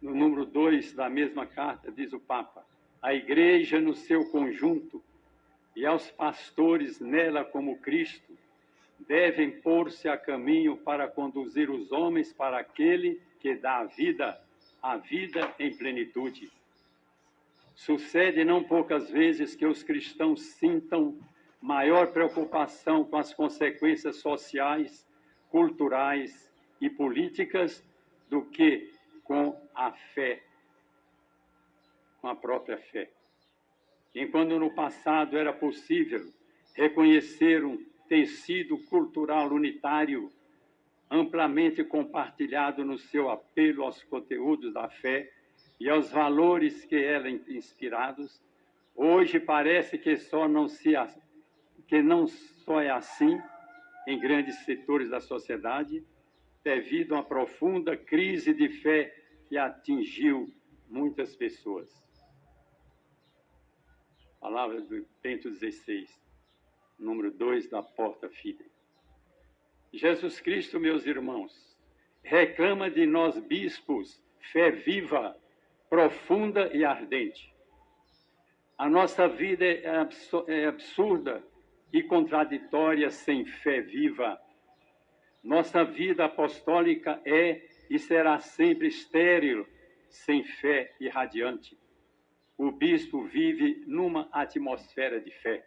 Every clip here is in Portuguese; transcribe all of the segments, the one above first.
no número 2 da mesma carta, diz o Papa: a Igreja no seu conjunto e aos pastores nela como Cristo devem pôr-se a caminho para conduzir os homens para aquele que dá a vida em plenitude. Sucede não poucas vezes que os cristãos sintam maior preocupação com as consequências sociais, culturais e políticas do que com a fé, com a própria fé. Enquanto no passado era possível reconhecer um tecido cultural unitário amplamente compartilhado no seu apelo aos conteúdos da fé e aos valores que ela inspirados, hoje parece que não só é assim em grandes setores da sociedade, devido a uma profunda crise de fé que atingiu muitas pessoas. Palavras do Bento XVI, número 2 da Porta Fidei. Jesus Cristo, meus irmãos, reclama de nós bispos fé viva, profunda e ardente. A nossa vida é absurda e contraditória sem fé viva. Nossa vida apostólica é e será sempre estéril, sem fé irradiante. O bispo vive numa atmosfera de fé.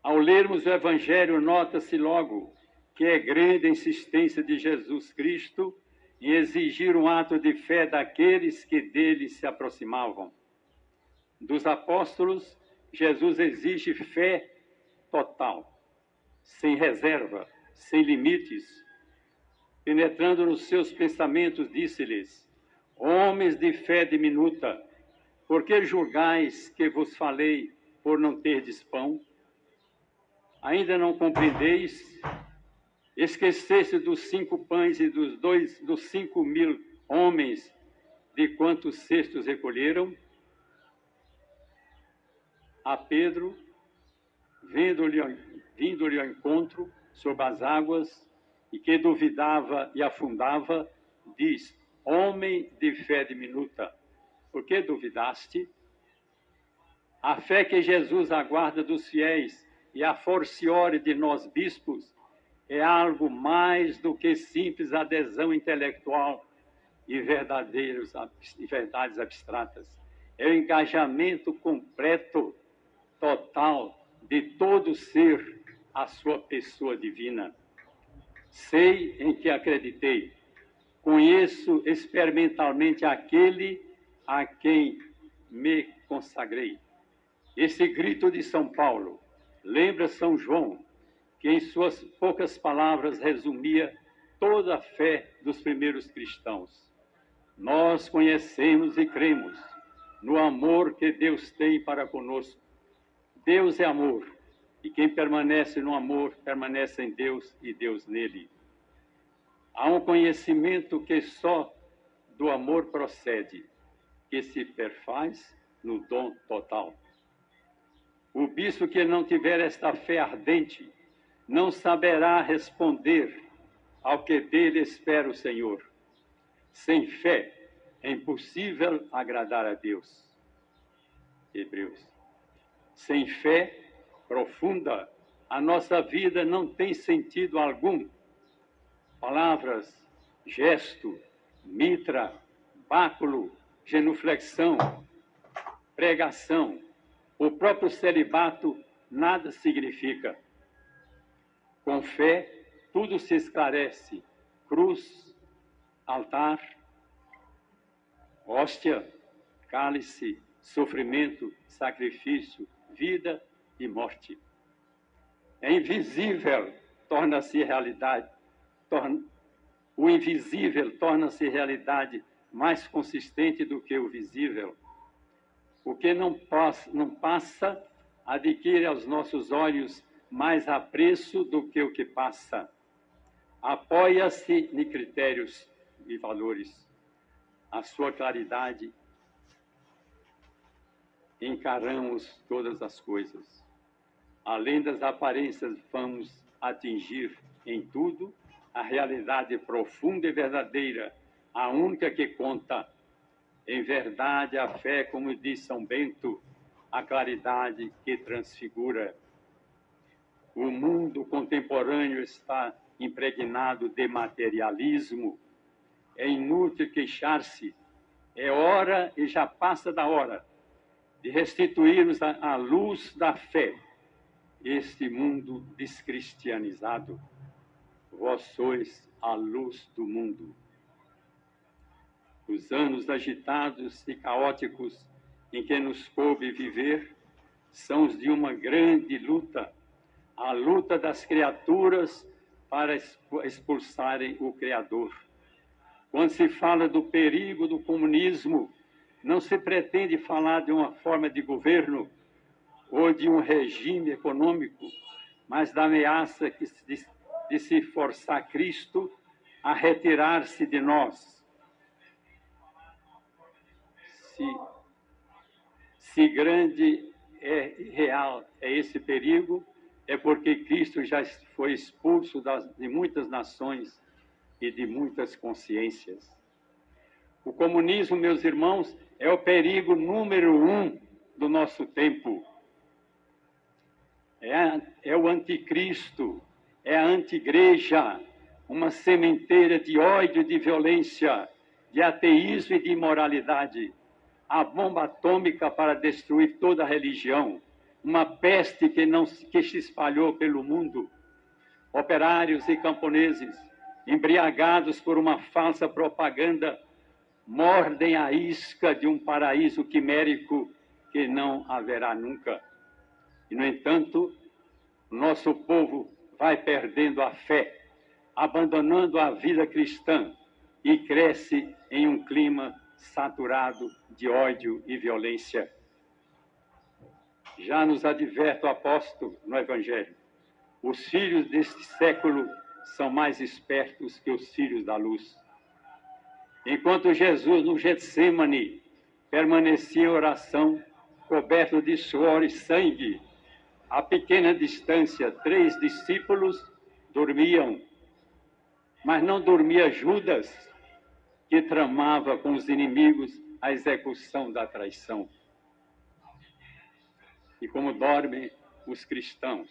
Ao lermos o Evangelho, nota-se logo que é grande a insistência de Jesus Cristo em exigir um ato de fé daqueles que dele se aproximavam. Dos apóstolos, Jesus exige fé total, sem reserva, sem limites. Penetrando nos seus pensamentos, disse-lhes: homens de fé diminuta, por que julgais que vos falei por não terdes pão? Ainda não compreendeis? Esqueceste dos 5 pães e dos 5.000 homens, de quantos cestos recolheram? A Pedro, vindo-lhe ao encontro sobre as águas, e que duvidava e afundava, diz: homem de fé diminuta, por que duvidaste? A fé que Jesus aguarda dos fiéis e a forciore de nós bispos é algo mais do que simples adesão intelectual e verdades abstratas. É o engajamento completo, total, de todo ser à sua pessoa divina. Sei em que acreditei. Conheço experimentalmente aquele a quem me consagrei. Esse grito de São Paulo lembra São João, que em suas poucas palavras resumia toda a fé dos primeiros cristãos. Nós conhecemos e cremos no amor que Deus tem para conosco. Deus é amor, e quem permanece no amor permanece em Deus e Deus nele. Há um conhecimento que só do amor procede, que se perfaz no dom total. O bispo que não tiver esta fé ardente não saberá responder ao que dele espera o Senhor. Sem fé é impossível agradar a Deus. Hebreus. Sem fé profunda, a nossa vida não tem sentido algum. Palavras, gesto, mitra, báculo, genuflexão, pregação, o próprio celibato nada significa. Com fé, tudo se esclarece: cruz, altar, hóstia, cálice, sofrimento, sacrifício, vida e morte. É invisível, torna-se realidade. O invisível torna-se realidade mais consistente do que o visível. O que não passa adquire aos nossos olhos mais apreço do que o que passa. Apoia-se em critérios e valores. A sua claridade, encaramos todas as coisas. Além das aparências, vamos atingir em tudo a realidade profunda e verdadeira a única que conta. Em verdade, a fé, como diz São Bento, a claridade que transfigura. O mundo contemporâneo está impregnado de materialismo. É inútil queixar-se. É hora, e já passa da hora, de restituirmos a luz da fé este mundo descristianizado. Vós sois a luz do mundo. Os anos agitados e caóticos em que nos coube viver são os de uma grande luta, a luta das criaturas para expulsarem o Criador. Quando se fala do perigo do comunismo, não se pretende falar de uma forma de governo ou de um regime econômico, mas da ameaça de se forçar Cristo a retirar-se de nós. Se grande e real é esse perigo, é porque Cristo já foi expulso de muitas nações e de muitas consciências. O comunismo, meus irmãos, é o perigo número 1 do nosso tempo. É o anticristo, é a anti-igreja, uma sementeira de ódio, de violência, de ateísmo e de imoralidade. A bomba atômica para destruir toda a religião, uma peste que se espalhou pelo mundo. Operários e camponeses, embriagados por uma falsa propaganda, mordem a isca de um paraíso quimérico que não haverá nunca. E, no entanto, nosso povo vai perdendo a fé, abandonando a vida cristã e cresce em um clima saturado de ódio e violência. Já nos adverte o apóstolo no Evangelho: os filhos deste século são mais espertos que os filhos da luz. Enquanto Jesus, no Getsêmani, permanecia em oração, coberto de suor e sangue, a pequena distância, 3 discípulos dormiam. Mas não dormia Judas, que tramava com os inimigos a execução da traição. E como dormem os cristãos,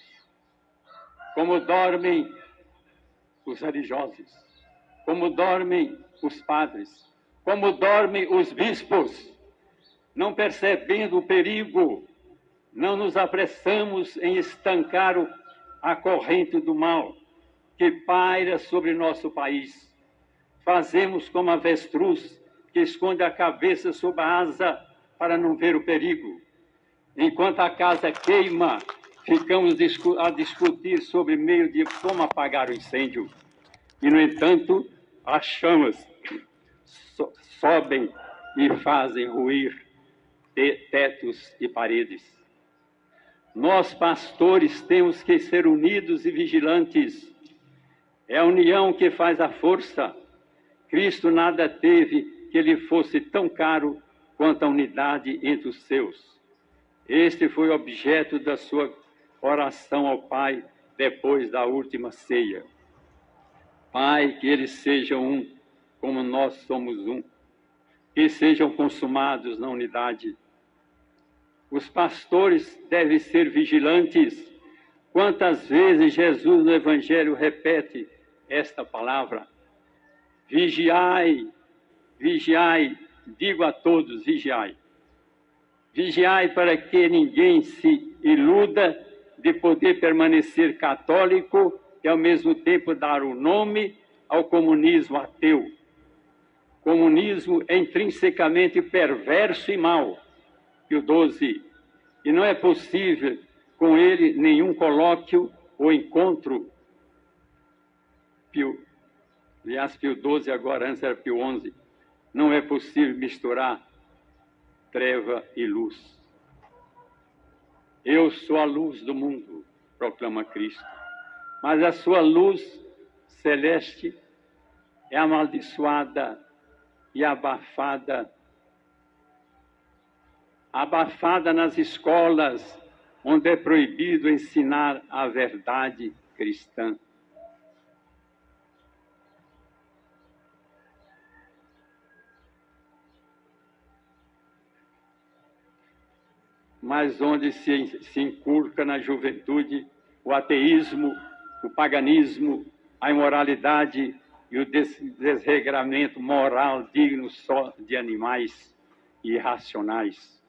como dormem os religiosos, como dormem os padres, como dormem os bispos, não percebendo o perigo, não nos apressamos em estancar a corrente do mal que paira sobre nosso país. Fazemos como a avestruz que esconde a cabeça sob a asa para não ver o perigo. Enquanto a casa queima, ficamos a discutir sobre meio de como apagar o incêndio. E, no entanto, as chamas sobem e fazem ruir tetos e paredes. Nós, pastores, temos que ser unidos e vigilantes. É a união que faz a força. Cristo nada teve que lhe fosse tão caro quanto a unidade entre os seus. Este foi o objeto da sua oração ao Pai depois da última ceia. Pai, que eles sejam um, como nós somos um. Que sejam consumados na unidade. Os pastores devem ser vigilantes. Quantas vezes Jesus no Evangelho repete esta palavra? Vigiai, vigiai, digo a todos, vigiai. Vigiai para que ninguém se iluda de poder permanecer católico e ao mesmo tempo dar o nome ao comunismo ateu. Comunismo é intrinsecamente perverso e mau. Pio XII, e não é possível com ele nenhum colóquio ou encontro. Pio XII agora, antes era Pio XI. Não é possível misturar treva e luz. Eu sou a luz do mundo, proclama Cristo. Mas a sua luz celeste é amaldiçoada e abafada nas escolas, onde é proibido ensinar a verdade cristã. mas onde se inculca na juventude o ateísmo, o paganismo, a imoralidade e o desregramento moral digno só de animais irracionais.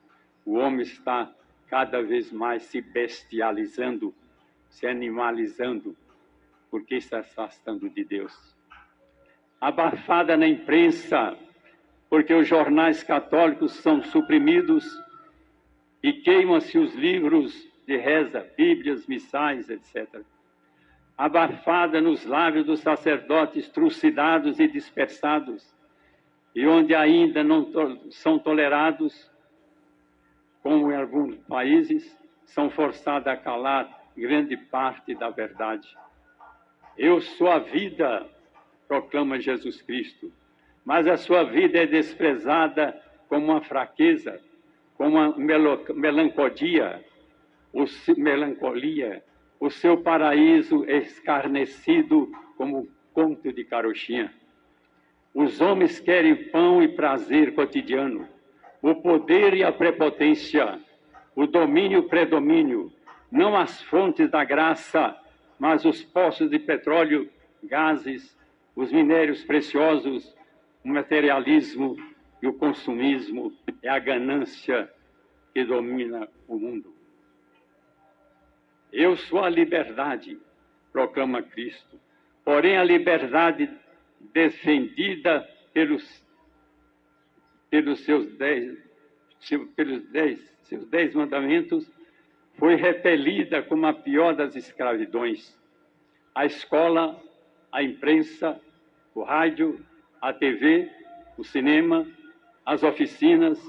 O homem está cada vez mais se bestializando, se animalizando, porque está se afastando de Deus. Abafada na imprensa, porque os jornais católicos são suprimidos e queimam-se os livros de reza, bíblias, missais, etc. Abafada nos lábios dos sacerdotes trucidados e dispersados, e onde ainda não são tolerados, como em alguns países, são forçados a calar grande parte da verdade. Eu sou a vida, proclama Jesus Cristo, mas a sua vida é desprezada como uma fraqueza, como uma melancolia, o seu paraíso escarnecido como conto de carochinha. Os homens querem pão e prazer cotidiano, o poder e a prepotência, o domínio e o predomínio, não as fontes da graça, mas os poços de petróleo, gases, os minérios preciosos, o materialismo e o consumismo, é a ganância que domina o mundo. Eu sou a liberdade, proclama Cristo, porém a liberdade defendida pelos seus 10 mandamentos foi repelida como a pior das escravidões. A escola, a imprensa, o rádio, a TV, o cinema, as oficinas,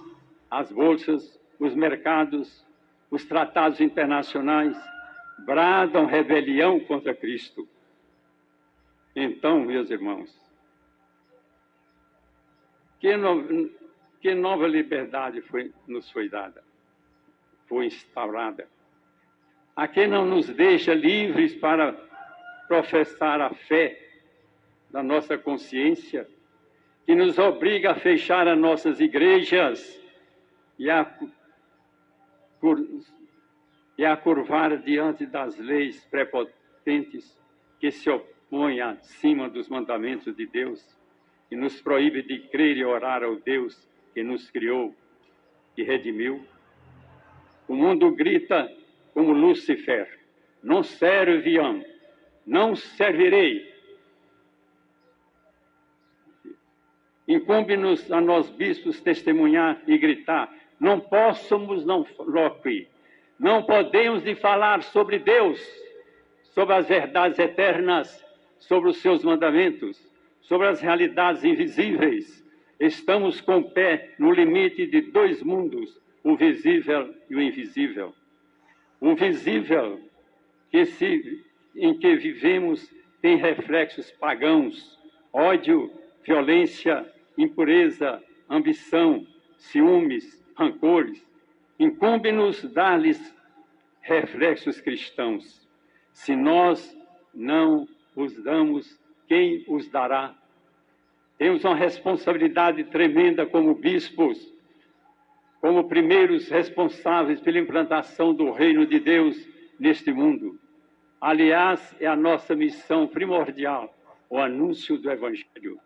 as bolsas, os mercados, os tratados internacionais bradam rebelião contra Cristo. Então, meus irmãos, que nova liberdade nos foi dada, foi instaurada? A quem não nos deixa livres para professar a fé da nossa consciência, que nos obriga a fechar as nossas igrejas e a curvar diante das leis prepotentes que se opõem acima dos mandamentos de Deus e nos proíbe de crer e orar ao Deus que nos criou e redimiu. O mundo grita como Lúcifer: não serviam, não servirei. Incumbe-nos a nós bispos testemunhar e gritar: não possamos não loque, não podemos de falar sobre Deus, sobre as verdades eternas, sobre os seus mandamentos, sobre as realidades invisíveis. Estamos com o pé no limite de dois mundos, o visível e o invisível. O visível em que vivemos tem reflexos pagãos, ódio, violência, impureza, ambição, ciúmes, rancores. Incumbe-nos dar-lhes reflexos cristãos. Se nós não os damos, quem os dará? Temos uma responsabilidade tremenda como bispos, como primeiros responsáveis pela implantação do reino de Deus neste mundo. Aliás, é a nossa missão primordial, o anúncio do Evangelho.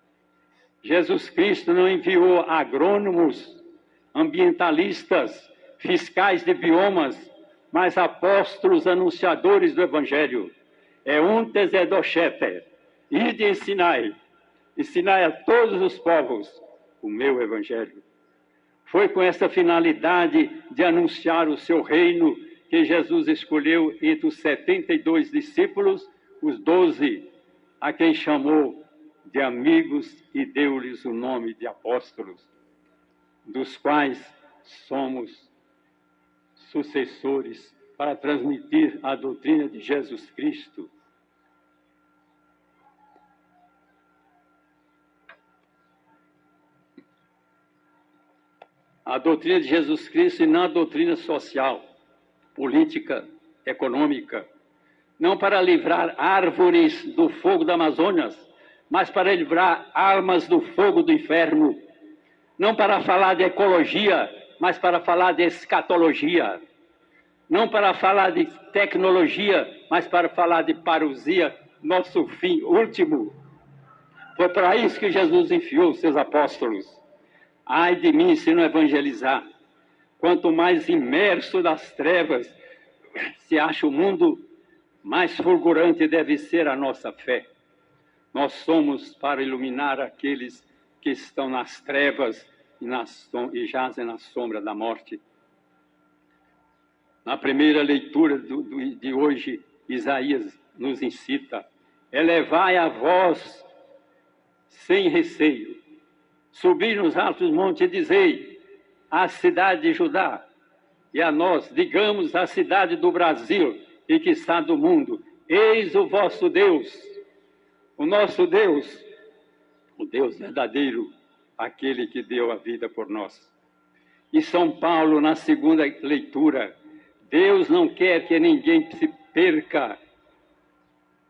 Jesus Cristo não enviou agrônomos, ambientalistas, fiscais de biomas, mas apóstolos anunciadores do Evangelho. É untes et docete, ide ensinai a todos os povos o meu Evangelho. Foi com essa finalidade de anunciar o seu reino que Jesus escolheu entre os 72 discípulos, os 12, a quem chamou de amigos e deu-lhes o nome de apóstolos, dos quais somos sucessores para transmitir a doutrina de Jesus Cristo. A doutrina de Jesus Cristo e não a doutrina social, política, econômica. Não para livrar árvores do fogo da Amazônia, mas para livrar almas do fogo do inferno. Não para falar de ecologia, mas para falar de escatologia. não para falar de tecnologia, mas para falar de parousia, nosso fim último. Foi para isso que Jesus enviou os seus apóstolos. Ai de mim se não evangelizar. Quanto mais imerso nas trevas se acha o mundo, mais fulgurante deve ser a nossa fé. Nós somos para iluminar aqueles que estão nas trevas e jazem na sombra da morte. Na primeira leitura de hoje, Isaías nos incita: elevai a voz sem receio, subi nos altos montes e dizei à cidade de Judá e a nós, digamos à cidade do Brasil e quiçá do mundo: eis o vosso Deus, o nosso Deus, o Deus verdadeiro, aquele que deu a vida por nós. E São Paulo, na segunda leitura: Deus não quer que ninguém se perca,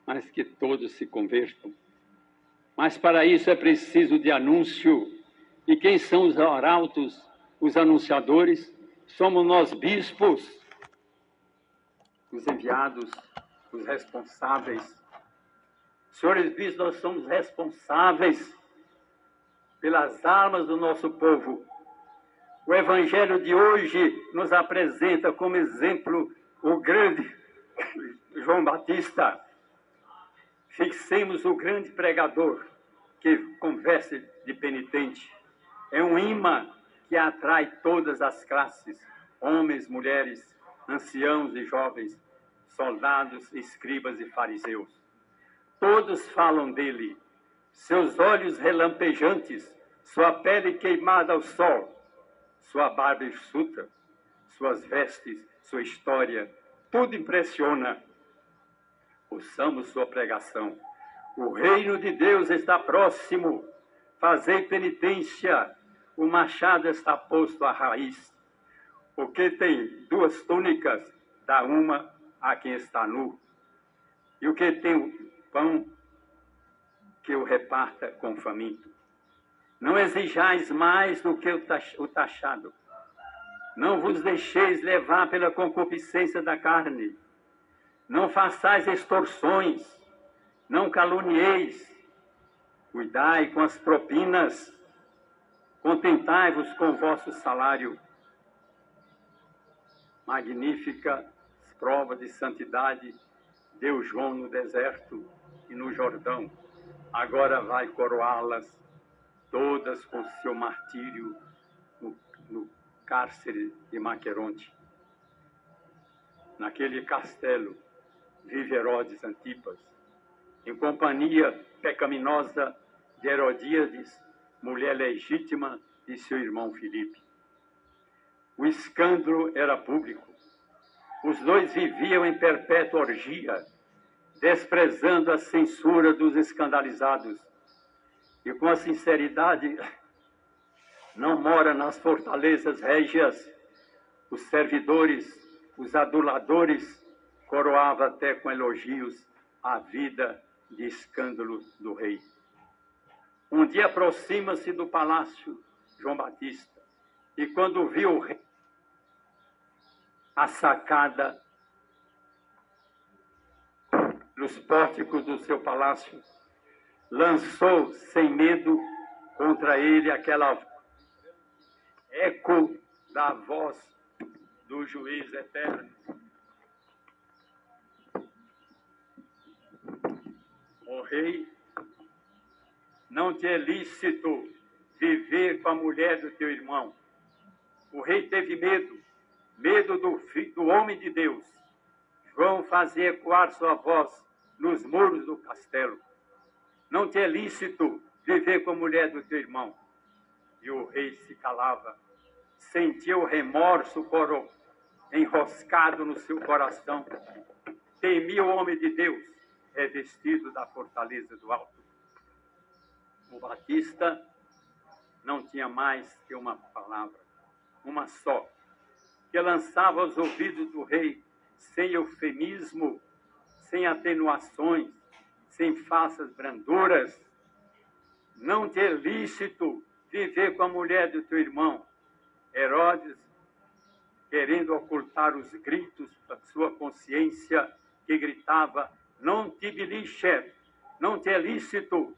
mas que todos se convertam. Mas para isso é preciso de anúncio. E quem são os arautos, os anunciadores? Somos nós, bispos, os enviados, os responsáveis. Senhores bispos, nós somos responsáveis pelas almas do nosso povo. O Evangelho de hoje nos apresenta como exemplo o grande João Batista. Fixemos o grande pregador que conversa de penitente. É um imã que atrai todas as classes, homens, mulheres, anciãos e jovens, soldados, escribas e fariseus. Todos falam dele, seus olhos relampejantes, sua pele queimada ao sol, sua barba hirsuta, suas vestes, sua história, tudo impressiona. Ouçamos sua pregação. O reino de Deus está próximo. Fazei penitência. O machado está posto à raiz. O que tem 2 túnicas, dá uma a quem está nu. E o que tem o pão, que o reparta com o faminto. Não exijais mais do que o taxado. Não vos deixeis levar pela concupiscência da carne. Não façais extorsões, não calumnieis, cuidai com as propinas, contentai-vos com o vosso salário. Magnífica prova de santidade deu João no deserto e no Jordão. Agora vai coroá-las todas com seu martírio no cárcere de Maqueronte. Naquele castelo vive Herodes Antipas, em companhia pecaminosa de Herodíades, mulher legítima de seu irmão Filipe. O escândalo era público. Os dois viviam em perpétua orgia, desprezando a censura dos escandalizados. E com a sinceridade não mora nas fortalezas régias. Os servidores, os aduladores, coroava até com elogios a vida de escândalo do rei. Um dia aproxima-se do palácio João Batista, e quando viu o rei, a sacada nos pórticos do seu palácio, lançou sem medo contra ele aquela eco da voz do juiz eterno. O rei, não te é lícito viver com a mulher do teu irmão. O rei teve medo do homem de Deus. João fazia ecoar sua voz nos muros do castelo. Não te é lícito viver com a mulher do teu irmão. E o rei se calava, sentia o remorso enroscado no seu coração. Temia o homem de Deus, revestido da fortaleza do alto. O Batista não tinha mais que uma palavra, uma só, que lançava aos ouvidos do rei, sem eufemismo, sem atenuações, sem falsas branduras. Não te é lícito viver com a mulher do teu irmão. Herodes querendo ocultar os gritos da sua consciência, que gritava: não te beliche, não te é lícito,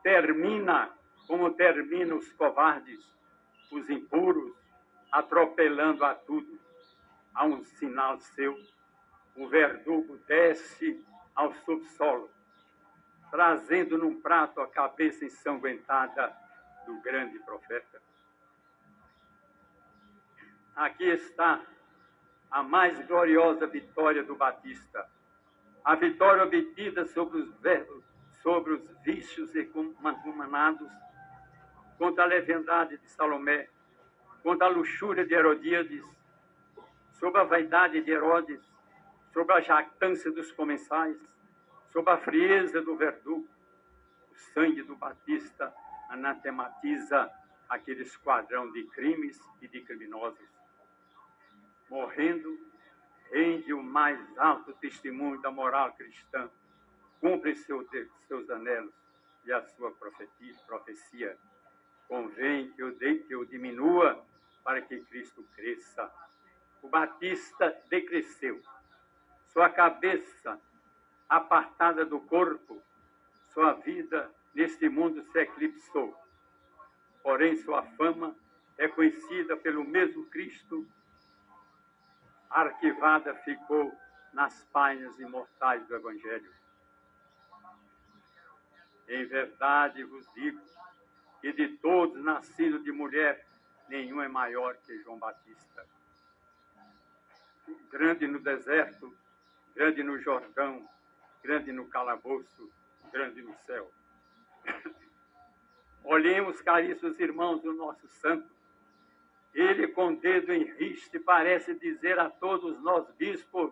termina como terminam os covardes, os impuros, atropelando a tudo. Há um sinal seu, o verdugo desce ao subsolo, trazendo num prato a cabeça ensanguentada do grande profeta. Aqui está a mais gloriosa vitória do Batista, a vitória obtida sobre os vícios humanados, contra a leviandade de Salomé, contra a luxúria de Herodíades, sobre a vaidade de Herodes, sobre a jactância dos comensais, sobre a frieza do verdugo. O sangue do Batista anatematiza aquele esquadrão de crimes e de criminosos. Morrendo, rende o mais alto testemunho da moral cristã, cumpre seus anelos e a sua profecia. Convém que eu diminua para que Cristo cresça. O Batista decresceu. Sua cabeça apartada do corpo, sua vida neste mundo se eclipsou. Porém, sua fama é conhecida pelo mesmo Cristo, arquivada ficou nas páginas imortais do Evangelho. Em verdade vos digo que de todos nascidos de mulher, nenhum é maior que João Batista. Grande no deserto, grande no Jordão, grande no calabouço, grande no céu. Olhemos, caríssimos irmãos, o nosso santo. Ele, com o dedo em riste, parece dizer a todos nós bispos: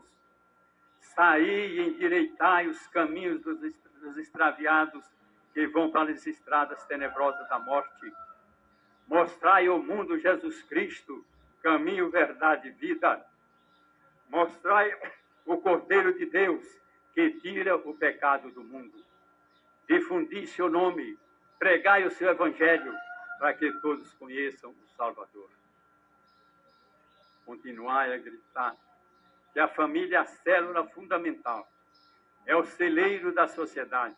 saí e endireitai os caminhos dos extraviados que vão para as estradas tenebrosas da morte. Mostrai ao mundo Jesus Cristo, caminho, verdade e vida. Mostrai o Cordeiro de Deus, que tira o pecado do mundo. Difundi seu nome, pregai o seu evangelho, para que todos conheçam o Salvador. Continuai a gritar que a família é a célula fundamental, é o celeiro da sociedade.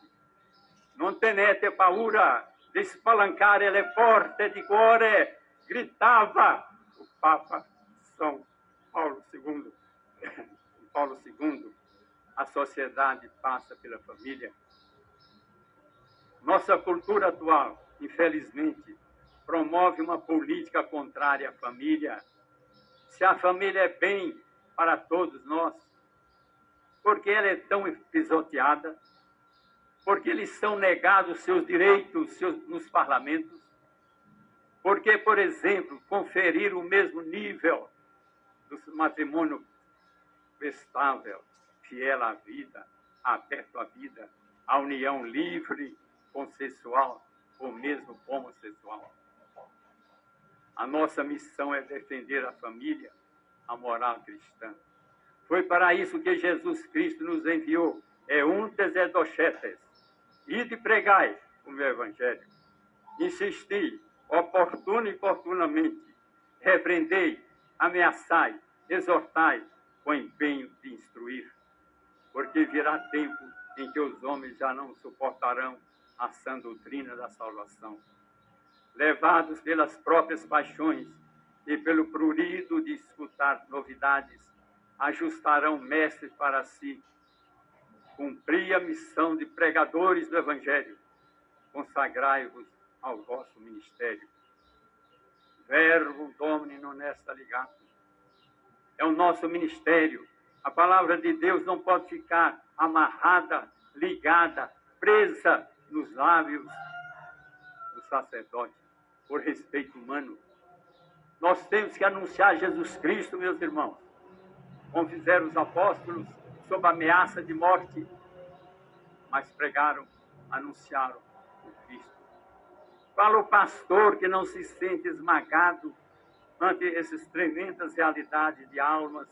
Non tenete paura de espalancare le porte di cuore, gritava o Papa São Paulo II. Paulo II, a sociedade passa pela família. Nossa cultura atual, infelizmente, promove uma política contrária à família. Se a família é bem para todos nós, por que ela é tão pisoteada? Por que lhes são negados seus direitos nos parlamentos? Por que, por exemplo, conferir o mesmo nível do matrimônio estável, fiel à vida, aberto à vida, à união livre, consensual ou mesmo homossexual? A nossa missão é defender a família, a moral cristã. Foi para isso que Jesus Cristo nos enviou. Euntes et docetes. Ide pregai o meu evangelho. Insisti, oportuno e oportunamente. Repreendei, ameaçai, exortai, com empenho de instruir. Porque virá tempo em que os homens já não suportarão a sã doutrina da salvação. Levados pelas próprias paixões e pelo prurido de escutar novidades, ajustarão mestres para si. Cumpri a missão de pregadores do Evangelho. Consagrai-vos ao vosso ministério. Verbo Domini non est ligato. É o nosso ministério. A palavra de Deus não pode ficar amarrada, ligada, presa nos lábios do sacerdote, por respeito humano. Nós temos que anunciar Jesus Cristo, meus irmãos, como fizeram os apóstolos, sob a ameaça de morte, mas pregaram, anunciaram o Cristo. Fala o pastor que não se sente esmagado ante essas tremendas realidades de almas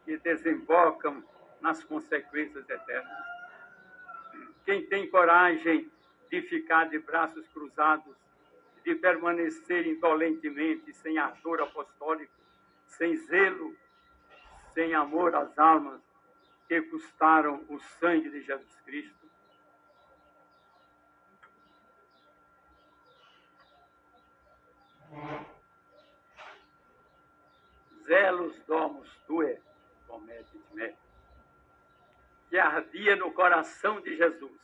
que desembocam nas consequências eternas. Quem tem coragem de ficar de braços cruzados, de permanecer indolentemente sem ardor apostólico, sem zelo, sem amor às almas que custaram o sangue de Jesus Cristo. Zelos domus tue, comete me, que ardia no coração de Jesus,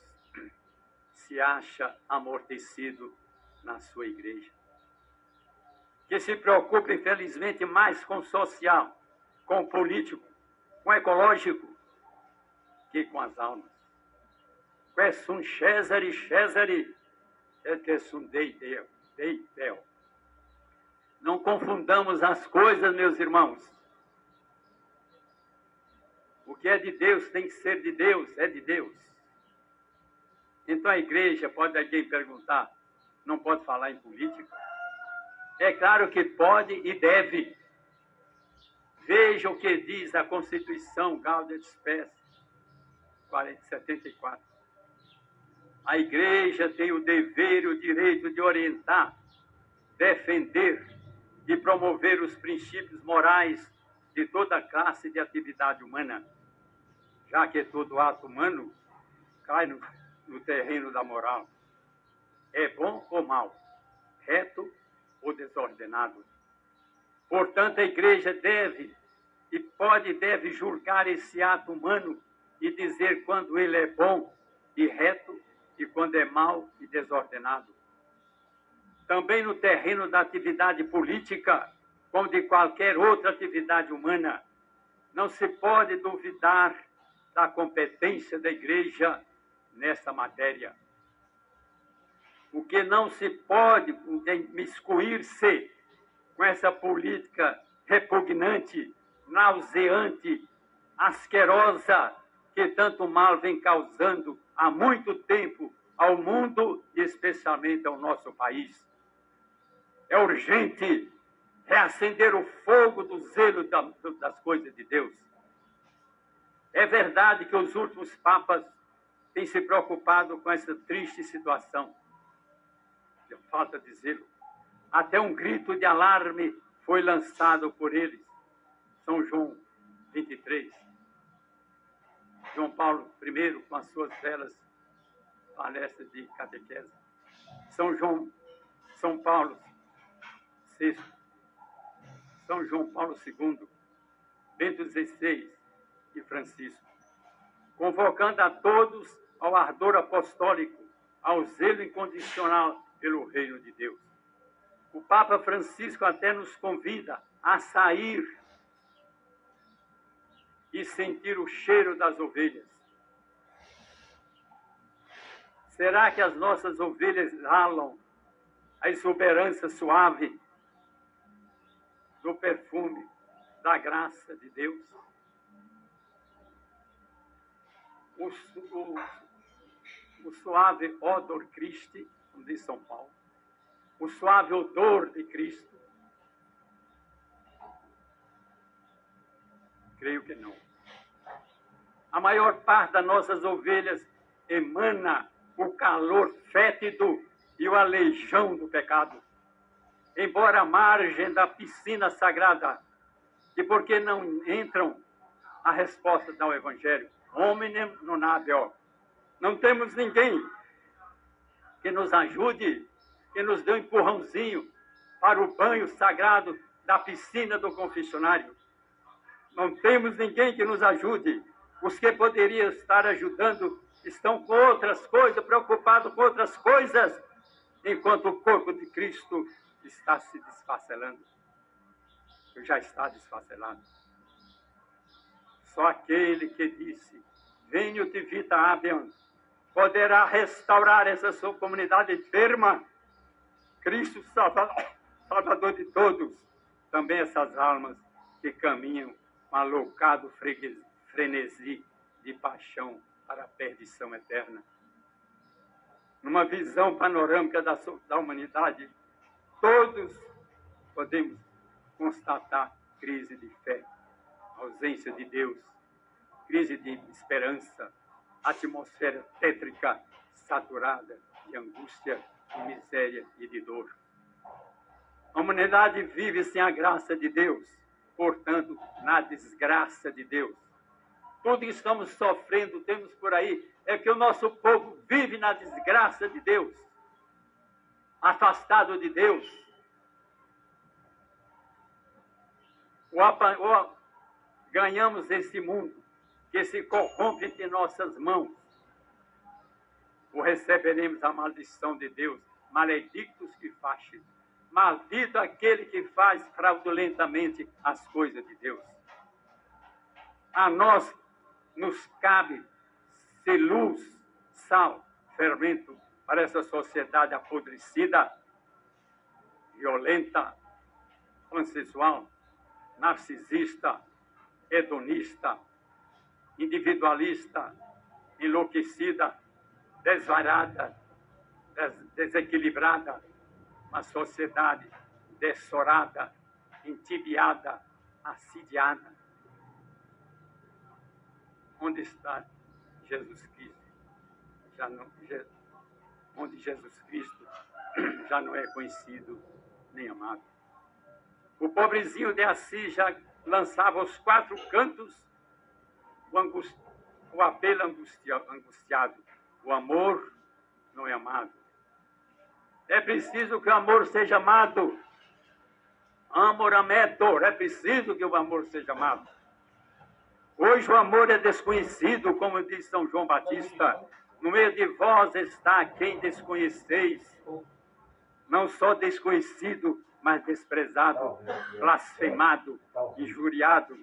se acha amortecido na sua igreja. Que se preocupa, infelizmente, mais com o social, com o político, com o ecológico, que com as almas. Quesum Cesare, et quesum Dei Deo. Não confundamos as coisas, meus irmãos. O que é de Deus tem que ser de Deus, é de Deus. Então a igreja, pode alguém perguntar, não pode falar em política? É claro que pode e deve. Veja o que diz a Constituição Gaudium Spes 74. A igreja tem o dever e o direito de orientar, defender e promover os princípios morais de toda classe de atividade humana, já que todo ato humano cai no terreno da moral. É bom ou mal, reto ou desordenado. Portanto, a igreja deve e deve julgar esse ato humano e dizer quando ele é bom e reto e quando é mau e desordenado. Também no terreno da atividade política, como de qualquer outra atividade humana, não se pode duvidar da competência da igreja nessa matéria. O que não se pode imiscuir-se com essa política repugnante, nauseante, asquerosa, que tanto mal vem causando há muito tempo ao mundo e especialmente ao nosso país. É urgente reacender o fogo do zelo das coisas de Deus. É verdade que os últimos papas têm se preocupado com essa triste situação. Falta de zelo. Até um grito de alarme foi lançado por eles. São João 23. João Paulo I, com as suas belas palestras de catequese. São Paulo VI. São João Paulo II. Bento XVI e Francisco. Convocando a todos ao ardor apostólico, ao zelo incondicional pelo reino de Deus. O Papa Francisco até nos convida a sair e sentir o cheiro das ovelhas. Será que as nossas ovelhas exalam a exuberância suave do perfume da graça de Deus? O suave odor Christi, como diz São Paulo, o suave odor de Cristo? Creio que não. A maior parte das nossas ovelhas emana o calor fétido e o aleijão do pecado. Embora à margem da piscina sagrada, e porque não entram, a resposta dá o Evangelho. Hominem non habeo. Não temos ninguém que nos ajude, que nos dê um empurrãozinho para o banho sagrado da piscina do confessionário. Não temos ninguém que nos ajude. Os que poderiam estar ajudando estão com outras coisas, preocupados com outras coisas, enquanto o corpo de Cristo está se desfacelando. Já está desfacelado. Só aquele que disse, venho te vita habeam, poderá restaurar essa sua comunidade enferma. Cristo Salvador de todos, também essas almas que caminham com alocado frenesi de paixão para a perdição eterna. Numa visão panorâmica da humanidade, todos podemos constatar crise de fé, ausência de Deus, crise de esperança, atmosfera tétrica, saturada de angústia, de miséria e de dor. A humanidade vive sem a graça de Deus, portanto, na desgraça de Deus. Tudo que estamos sofrendo, temos por aí, é que o nosso povo vive na desgraça de Deus, afastado de Deus. Ou ganhamos esse mundo que se corrompe entre nossas mãos, ou receberemos a maldição de Deus. Maledictus que fazes, maldito aquele que faz fraudulentamente as coisas de Deus. A nós nos cabe ser luz, sal, fermento para essa sociedade apodrecida, violenta, consensual, narcisista, hedonista, individualista, enlouquecida, desvarada, desequilibrada, uma sociedade dessorada, entibiada, assediada. Onde está Jesus Cristo? Onde Jesus Cristo já não é conhecido nem amado. O pobrezinho de Assis já lançava aos quatro cantos o apelo angustiado. O amor não é amado. É preciso que o amor seja amado. Amor ametor. É preciso que o amor seja amado. Hoje o amor é desconhecido, como diz São João Batista. No meio de vós está quem desconheceis. Não só desconhecido, mas desprezado, blasfemado, injuriado.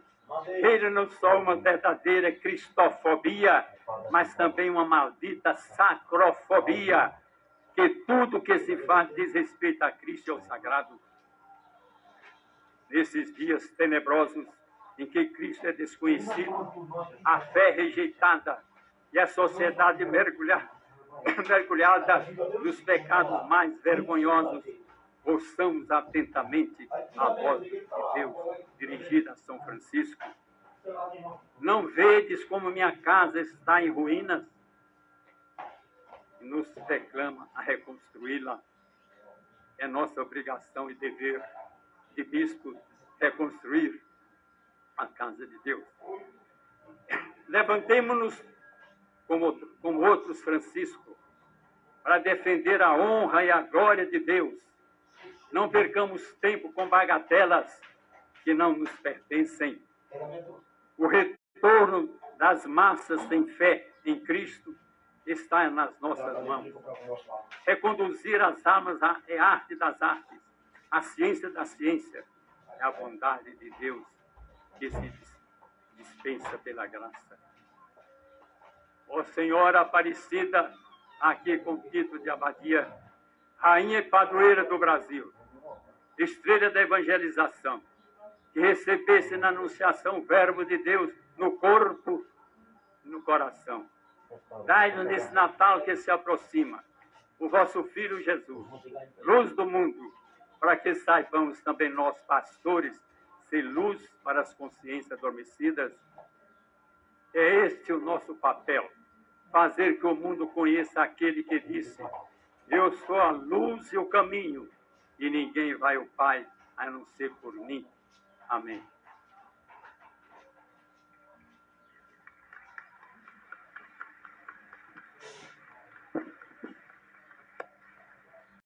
Ele não só uma verdadeira cristofobia, mas também uma maldita sacrofobia, que tudo que se faz diz respeito a Cristo e ao sagrado. Nesses dias tenebrosos em que Cristo é desconhecido, a fé é rejeitada e a sociedade mergulhada nos pecados mais vergonhosos, ouçamos atentamente a voz de Deus dirigida a São Francisco. Não vedes como minha casa está em ruínas? E nos reclama a reconstruí-la. É nossa obrigação e dever de bispos reconstruir a casa de Deus. Levantemo-nos como outros Francisco para defender a honra e a glória de Deus. Não percamos tempo com bagatelas que não nos pertencem. O retorno das massas sem fé em Cristo está nas nossas mãos. Reconduzir as almas é a arte das artes, a ciência da ciência, é a bondade de Deus que se dispensa pela graça. Ó Senhora Aparecida, aqui com título de abadia, Rainha e Padroeira do Brasil, estrela da evangelização, que recebesse na anunciação o verbo de Deus no corpo, no coração. Dai-nos nesse Natal que se aproxima o vosso Filho Jesus, luz do mundo, para que saibamos também nós, pastores, ser luz para as consciências adormecidas. É este o nosso papel, fazer que o mundo conheça aquele que disse: eu sou a luz e o caminho, e ninguém vai ao Pai a não ser por mim. Amém.